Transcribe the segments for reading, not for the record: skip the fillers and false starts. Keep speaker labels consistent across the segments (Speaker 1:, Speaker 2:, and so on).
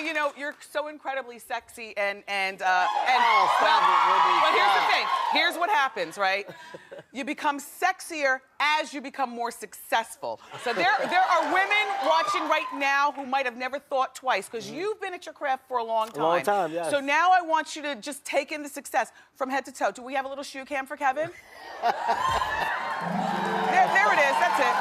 Speaker 1: You know, you're so incredibly sexy and here's the thing. Here's what happens, right? You become sexier as you become more successful. So there are women watching right now who might have never thought twice because you've been at your craft for a long time.
Speaker 2: A long time, yes.
Speaker 1: So now I want you to just take in the success from head to toe. Do we have a little shoe cam for Kevin? There it is. That's it.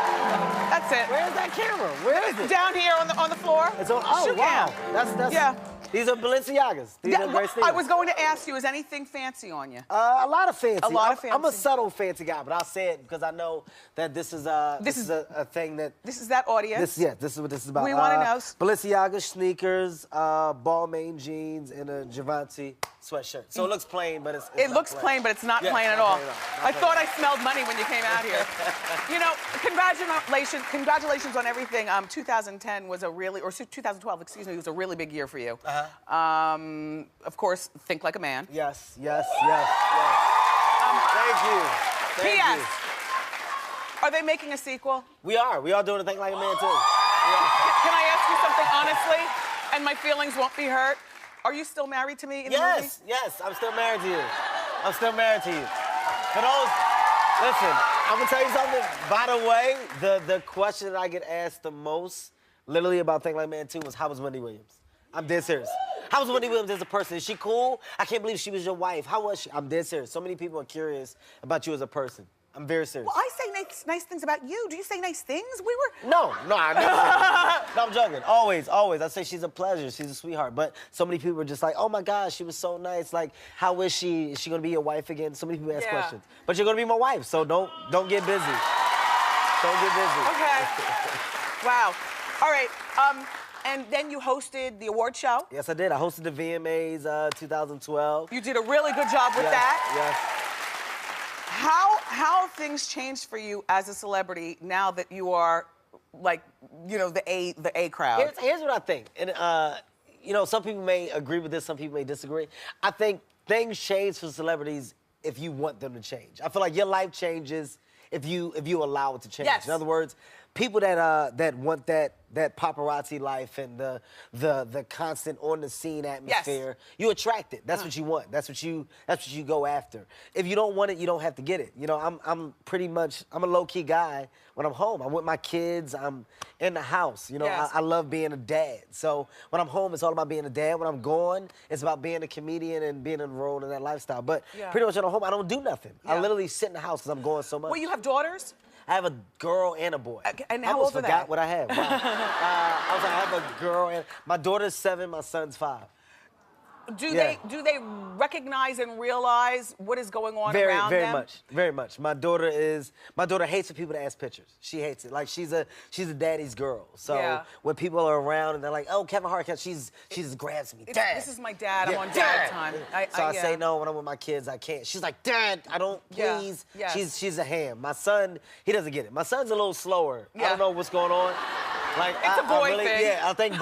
Speaker 1: That's it.
Speaker 2: Where's that camera? Where is it?
Speaker 1: Down here on the floor.
Speaker 2: It's on. Oh,
Speaker 1: shoe
Speaker 2: wow.
Speaker 1: cam.
Speaker 2: That's
Speaker 1: yeah.
Speaker 2: These are Balenciagas. These are great sneakers.
Speaker 1: I was going to ask you, is anything fancy on you?
Speaker 2: A lot of fancy.
Speaker 1: A lot of fancy.
Speaker 2: I'm a subtle fancy guy, but I'll say it because I know that this is a thing that.
Speaker 1: This is that audience.
Speaker 2: This is what this is about.
Speaker 1: We want to know.
Speaker 2: Balenciaga sneakers, Balmain jeans, and a Givenchy sweatshirt. So it looks plain, but it's
Speaker 1: it looks plain, but it's not plain at all. I thought I smelled money when you came out here. You know, congratulations on everything. 2010 was a really, or 2012, excuse me, was a really big year for you. Of course, Think Like a Man.
Speaker 2: Yes. Thank you.
Speaker 1: P.S. Are they making a sequel?
Speaker 2: We are doing a Think Like a Man too.
Speaker 1: Can I ask you something honestly? And my feelings won't be hurt. Are you still married to me in the movie?
Speaker 2: Yes, I'm still married to you. I'm still married to you. For those, listen, I'm gonna tell you something. By the way, the question that I get asked the most, literally about Think Like a Man 2, was how was Wendy Williams? I'm dead serious. How was Wendy Williams as a person? Is she cool? I can't believe she was your wife. How was she? I'm dead serious. So many people are curious about you as a person. I'm very serious.
Speaker 1: Well, I say nice things about you. Do you say nice things? We were...
Speaker 2: No, I never say No, I'm joking. Always. I say she's a pleasure. She's a sweetheart. But so many people are just like, oh my gosh, she was so nice. Like, how is she? Is she gonna be your wife again? So many people ask questions. But you're gonna be my wife, so don't get busy. Don't get busy.
Speaker 1: Okay. Wow. All right. And then you hosted the award show.
Speaker 2: Yes, I did. I hosted the VMAs 2012.
Speaker 1: You did a really good job with that.
Speaker 2: Yes.
Speaker 1: How have things changed for you as a celebrity now that you are, like, you know, the A crowd?
Speaker 2: Here's what I think. And, you know, some people may agree with this, some people may disagree. I think things change for celebrities if you want them to change. I feel like your life changes if you allow it to change.
Speaker 1: Yes.
Speaker 2: In other words, people that want that paparazzi life and the constant on the scene atmosphere, you attract it. That's what you want. That's what you go after. If you don't want it, you don't have to get it. You know, I'm a low-key guy when I'm home. I'm with my kids. I'm in the house. You know, I love being a dad. So when I'm home, it's all about being a dad. When I'm gone, it's about being a comedian and being enrolled in that lifestyle. But pretty much when I'm home, I don't do nothing. I literally sit in the house because I'm going so much.
Speaker 1: Well, you have daughters?
Speaker 2: I have a girl and a boy.
Speaker 1: And how old are they?
Speaker 2: I almost forgot what I have. Wow. I have a girl and my daughter's 7, my son's 5.
Speaker 1: Do they recognize and realize what is going on around them?
Speaker 2: Very much. My daughter hates for people to ask pictures. She hates it. Like she's a daddy's girl. So when people are around and they're like, oh, Kevin Hart, she just grabs me. Dad.
Speaker 1: This is my dad. I'm on dad time.
Speaker 2: I say no when I'm with my kids. I can't. She's like, Dad, I don't. Please. She's a ham. My son, he doesn't get it. My son's a little slower. I don't know what's going on. Like
Speaker 1: it's a boy thing.
Speaker 2: Yeah, I think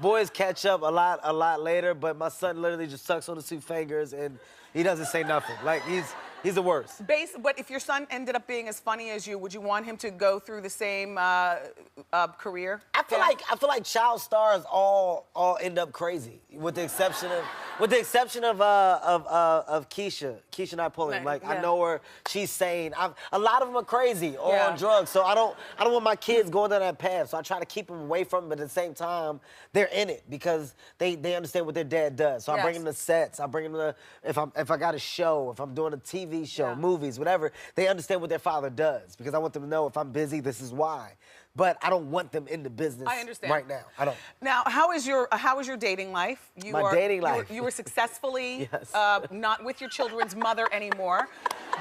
Speaker 2: boys catch up a lot later. But my son literally just sucks on his 2 fingers and he doesn't say nothing. Like he's the worst.
Speaker 1: But if your son ended up being as funny as you, would you want him to go through the same career?
Speaker 2: I feel like child stars all end up crazy, with the exception of Keisha Napoleon. Like I know her, she's sane. A lot of them are crazy or on drugs, so I don't want my kids going down that path. So I try to keep them away from it, but at the same time, they're in it because they understand what their dad does. So I bring them to sets. I bring them to if I got a show, if I'm doing a TV show, movies, whatever. They understand what their father does because I want them to know if I'm busy, this is why. But I don't want them in the business right now. I don't.
Speaker 1: Now, how is your dating life?
Speaker 2: My dating life.
Speaker 1: You were successfully not with your children's mother anymore.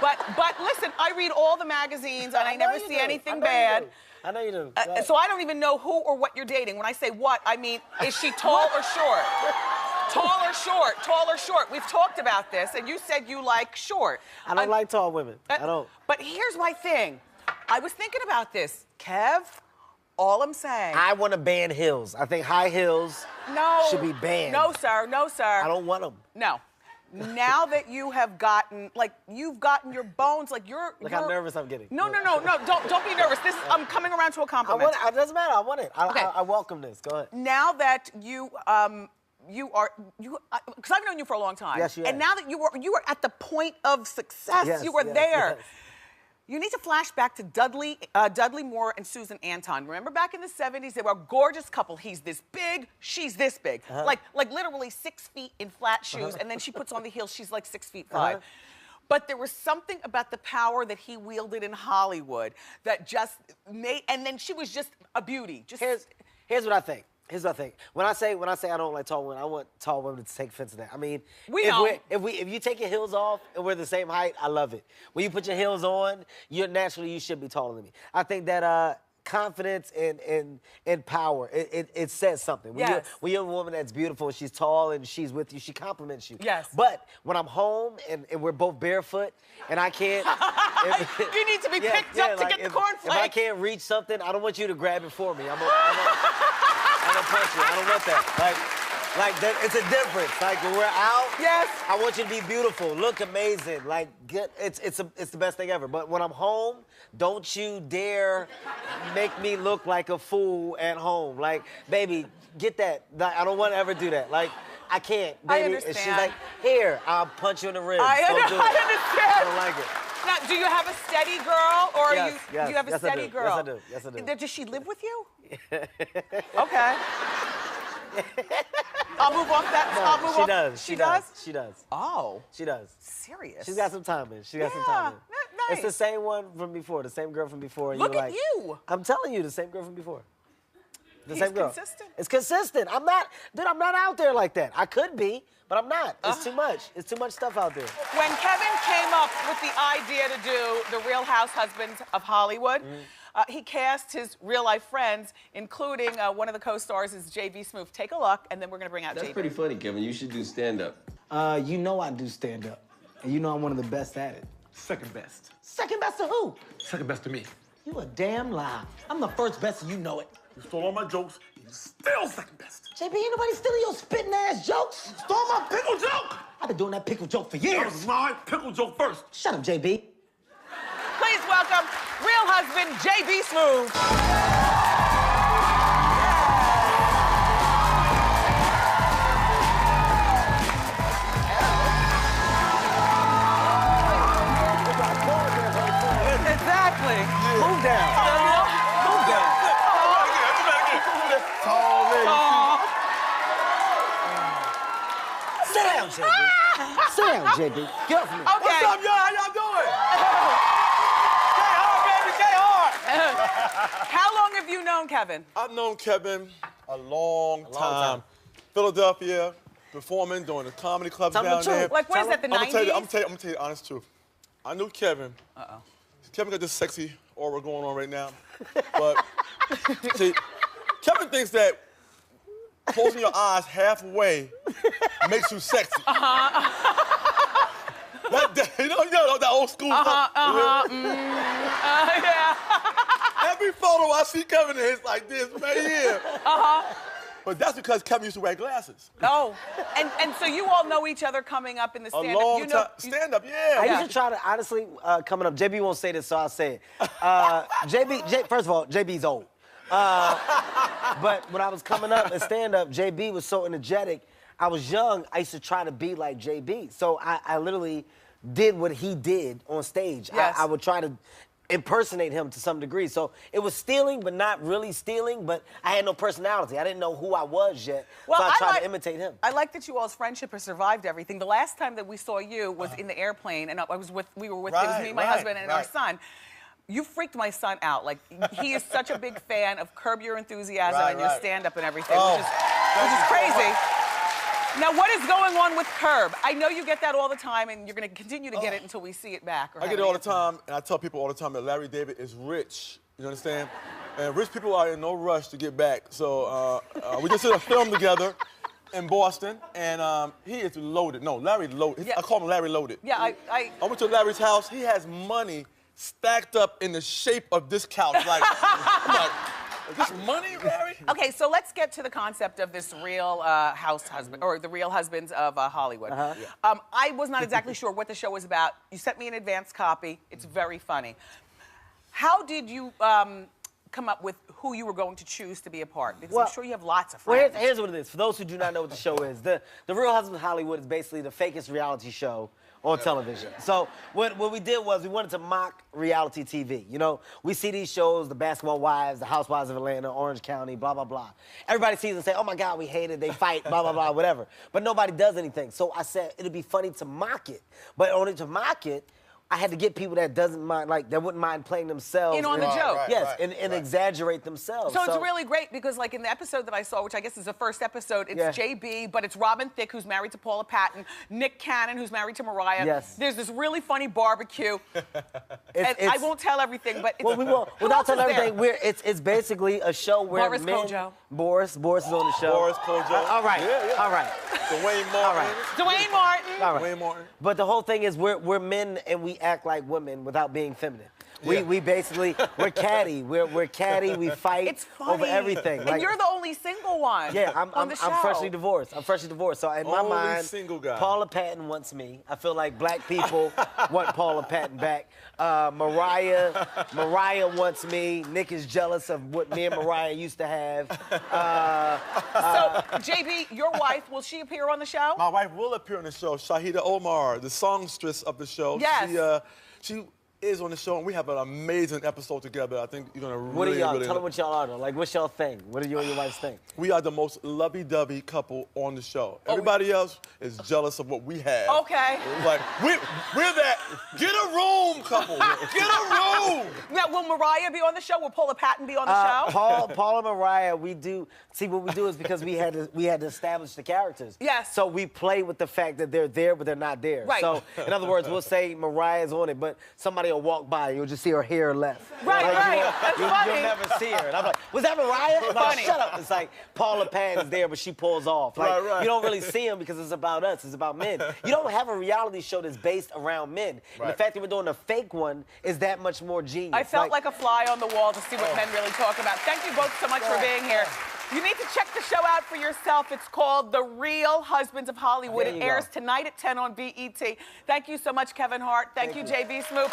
Speaker 1: But listen, I read all the magazines and I never see anything bad.
Speaker 2: I know you do.
Speaker 1: So I don't even know who or what you're dating. When I say what, I mean, is she tall or short? Tall or short? Tall or short? We've talked about this, and you said you like short.
Speaker 2: I don't like tall women. I don't.
Speaker 1: But here's my thing. I was thinking about this. Kev, all I'm saying...
Speaker 2: I want to ban heels. I think high heels should be banned.
Speaker 1: No, sir. No, sir.
Speaker 2: I don't want them.
Speaker 1: No. now that you have gotten, like, you've gotten your bones, like,
Speaker 2: Look how nervous I'm getting.
Speaker 1: No, don't be nervous. This, I'm coming around to a compliment.
Speaker 2: It doesn't matter, I want it.
Speaker 1: Okay.
Speaker 2: I welcome this, go ahead.
Speaker 1: Now that you are, because I've known you for a long time.
Speaker 2: Yes, you have.
Speaker 1: And now that you are at the point of success,
Speaker 2: Yes,
Speaker 1: you are
Speaker 2: yes,
Speaker 1: there.
Speaker 2: yes.
Speaker 1: You need to flash back to Dudley Moore and Susan Anton. Remember back in the 70s, they were a gorgeous couple. He's this big, she's this big. Like literally 6 feet in flat shoes, and then she puts on the heels, she's like 6'5". But there was something about the power that he wielded in Hollywood that just made, and then she was just a beauty. Just
Speaker 2: Here's what I think. Here's what I think. When I say I don't like tall women, I want tall women to take offense to that. I mean, if you take your heels off and we're the same height, I love it. When you put your heels on, you should be taller than me. I think that confidence and power, it says something. When you're a woman that's beautiful, she's tall and she's with you, she compliments you.
Speaker 1: Yes.
Speaker 2: But when I'm home and we're both barefoot and I can't...
Speaker 1: you need to be picked up to get the cornflakes.
Speaker 2: If I can't reach something, I don't want you to grab it for me. I'm gonna punch you. I don't want that. It's a difference. Like when we're out,
Speaker 1: yes,
Speaker 2: I want you to be beautiful, look amazing. Like it's the best thing ever. But when I'm home, don't you dare make me look like a fool at home. Like, baby, get that. Like, I don't want to ever do that. Like, I can't, baby.
Speaker 1: I understand.
Speaker 2: And she's like, here, I'll punch you in the ribs.
Speaker 1: I understand.
Speaker 2: I don't like it.
Speaker 1: Now, do you have a steady girl, or
Speaker 2: yes,
Speaker 1: do you have a steady girl?
Speaker 2: Yes, I do.
Speaker 1: Does she live with you? Okay. I'll move off that.
Speaker 2: No,
Speaker 1: I'll move
Speaker 2: she
Speaker 1: off.
Speaker 2: does.
Speaker 1: She does?
Speaker 2: She does.
Speaker 1: Oh.
Speaker 2: She does.
Speaker 1: Serious.
Speaker 2: She's got some time in. She got some time in.
Speaker 1: Nice.
Speaker 2: It's the same one from before, the same girl from before.
Speaker 1: Look at you.
Speaker 2: I'm telling you, the same girl from before. The
Speaker 1: He's
Speaker 2: same girl.
Speaker 1: consistent.
Speaker 2: It's consistent. I'm not out there like that. I could be, but I'm not. It's too much. It's too much stuff out there.
Speaker 1: When Kevin came up with the idea to do The Real House Husbands of Hollywood, he cast his real-life friends, including one of the co-stars is J.B. Smoove. Take a look, and then we're going to bring out
Speaker 3: That's
Speaker 1: J.B.
Speaker 3: pretty funny, Kevin. You should do stand-up.
Speaker 4: You know I do stand-up, and you know I'm one of the best at it.
Speaker 5: Second best.
Speaker 4: Second best to who?
Speaker 5: Second best to me.
Speaker 4: You a damn lie. I'm the first best, and you know it.
Speaker 5: You stole all my jokes, and you're still second best.
Speaker 4: JB, ain't nobody stealing your spitting ass jokes.
Speaker 5: Stole my pickle joke!
Speaker 4: I've been doing that pickle joke for
Speaker 5: That
Speaker 4: years.
Speaker 5: was my pickle joke first.
Speaker 4: Shut up, JB.
Speaker 1: Please welcome real husband J.B. Smoove. Exactly.
Speaker 2: Move down. Move down.
Speaker 5: Tall lady.
Speaker 2: Sit down, JB. Sit down, JB. Get off me.
Speaker 1: Okay.
Speaker 5: What's up, y'all? How y'all doing? J-Hart, baby, J-Hart.
Speaker 1: How long have you known Kevin?
Speaker 5: I've known Kevin a long time. Philadelphia, performing, doing the comedy clubs
Speaker 2: Tell me
Speaker 5: down
Speaker 2: the truth.
Speaker 5: there.
Speaker 1: Like, what is that, the 90s?
Speaker 5: I'm gonna tell you the honest truth. I knew Kevin. Kevin got this sexy aura going on right now. But, see, Kevin thinks that closing your eyes halfway makes you sexy. You know that old school stuff?
Speaker 1: Yeah.
Speaker 5: Every photo I see Kevin in is like this, right here. But that's because Kevin used to wear glasses.
Speaker 1: Oh, and so you all know each other coming up in the stand-up.
Speaker 5: A long time. Stand-up, yeah.
Speaker 2: I used to try to, honestly, coming up, JB won't say this, so I'll say it. First of all, JB's old. But when I was coming up at stand-up, JB was so energetic. I was young, I used to try to be like JB. So I literally did what he did on stage.
Speaker 1: Yes.
Speaker 2: I would try to impersonate him to some degree. So it was stealing, but not really stealing, but I had no personality. I didn't know who I was yet, so I tried to imitate him.
Speaker 1: I like that you all's friendship has survived everything. The last time that we saw you was in the airplane, and we were with, it was me, my husband, and our son. You freaked my son out. Like, he is such a big fan of Curb Your Enthusiasm and your stand-up and everything, which is crazy. Now, what is going on with Curb? I know you get that all the time, and you're going to continue to get it until we see it back.
Speaker 5: I get it all the time, and I tell people all the time that Larry David is rich. You understand? And rich people are in no rush to get back. So we just did a film together in Boston, and he is loaded. No, Larry loaded. Yeah. I call him Larry Loaded.
Speaker 1: Yeah,
Speaker 5: I went to Larry's house. He has money stacked up in the shape of this couch. Like, I'm like, Just money, Barry?
Speaker 1: Okay, so let's get to the concept of this real house husband, or the real husbands of Hollywood. I was not exactly sure what the show was about. You sent me an advance copy. It's very funny. How did you come up with who you were going to choose to be a part? Because I'm sure you have lots of friends.
Speaker 2: Well, here's what it is. For those who do not know what the show is, the Real Husbands of Hollywood is basically the fakest reality show on television. So what we did was we wanted to mock reality TV. You know, we see these shows, the Basketball Wives, the Housewives of Atlanta, Orange County, blah, blah, blah. Everybody sees it and say, oh my God, we hate it, they fight, blah, blah, blah, whatever. But nobody does anything. So I said, it'd be funny to mock it. But only to mock it, I had to get people that doesn't mind, like, that wouldn't mind playing themselves.
Speaker 1: In on the joke.
Speaker 2: Yes, and exaggerate themselves.
Speaker 1: So it's really great because, like, in the episode that I saw, which I guess is the first episode, it's JB, but it's Robin Thicke, who's married to Paula Patton, Nick Cannon, who's married to Mariah.
Speaker 2: Yes.
Speaker 1: There's this really funny barbecue. And I won't tell everything, but it's...
Speaker 2: Well, we won't. Without telling everything, it's basically a show where
Speaker 1: Boris Kojo.
Speaker 2: Boris is on the show.
Speaker 5: Boris Kojo.
Speaker 2: All right, all right.
Speaker 5: Dwayne Martin.
Speaker 1: Dwayne Martin.
Speaker 2: All right.
Speaker 5: Dwayne Martin.
Speaker 2: But the whole thing is we're men and we act like women without being feminine. We basically, we're catty. We're catty. We fight
Speaker 1: It's funny.
Speaker 2: over everything.
Speaker 1: And you're the only single one.
Speaker 2: Yeah,
Speaker 1: on the show.
Speaker 2: I'm freshly divorced. I'm freshly divorced. So in my mind,
Speaker 5: single guy.
Speaker 2: Paula Patton wants me. I feel like black people want Paula Patton back. Mariah wants me. Nick is jealous of what me and Mariah used to have.
Speaker 1: So, JB, your wife, will she appear on the show?
Speaker 5: My wife will appear on the show, Shahida Omar, the songstress of the show.
Speaker 1: Yes.
Speaker 5: She is on the show, and we have an amazing episode together. I think you're gonna really,
Speaker 2: What are y'all?
Speaker 5: really
Speaker 2: Tell them what y'all are. Though. Like, what's y'all thing? What do you and your wife think?
Speaker 5: We are the most lovey-dovey couple on the show. Everybody else is jealous of what we have.
Speaker 1: Okay.
Speaker 5: Like, we're that get a room couple. Get a room.
Speaker 1: Now, will Mariah be on the show? Will Paula Patton be on the show?
Speaker 2: Paul and Mariah, we do. See, what we do is because we had to establish the characters.
Speaker 1: Yes.
Speaker 2: So we play with the fact that they're there, but they're not there.
Speaker 1: Right.
Speaker 2: So, in other words, we'll say Mariah's on it, but somebody will walk by, you'll just see her hair left.
Speaker 1: Right, right. That's funny.
Speaker 2: You'll never see her. And I'm like, was that Mariah? I'm like,
Speaker 1: Funny.
Speaker 2: shut up. It's like Paula Patton's there, but she pulls off. Like,
Speaker 5: Right.
Speaker 2: you don't really see them because it's about us. It's about men. You don't have a reality show that's based around men. And the fact that we're doing a fake one is that much more genius.
Speaker 1: I felt like a fly on the wall to see what men really talk about. Thank you both so much for being here. You need to check the show out for yourself. It's called The Real Husbands of Hollywood. It airs tonight at 10 on BET. Thank you so much, Kevin Hart. Thank you, JB Smoove.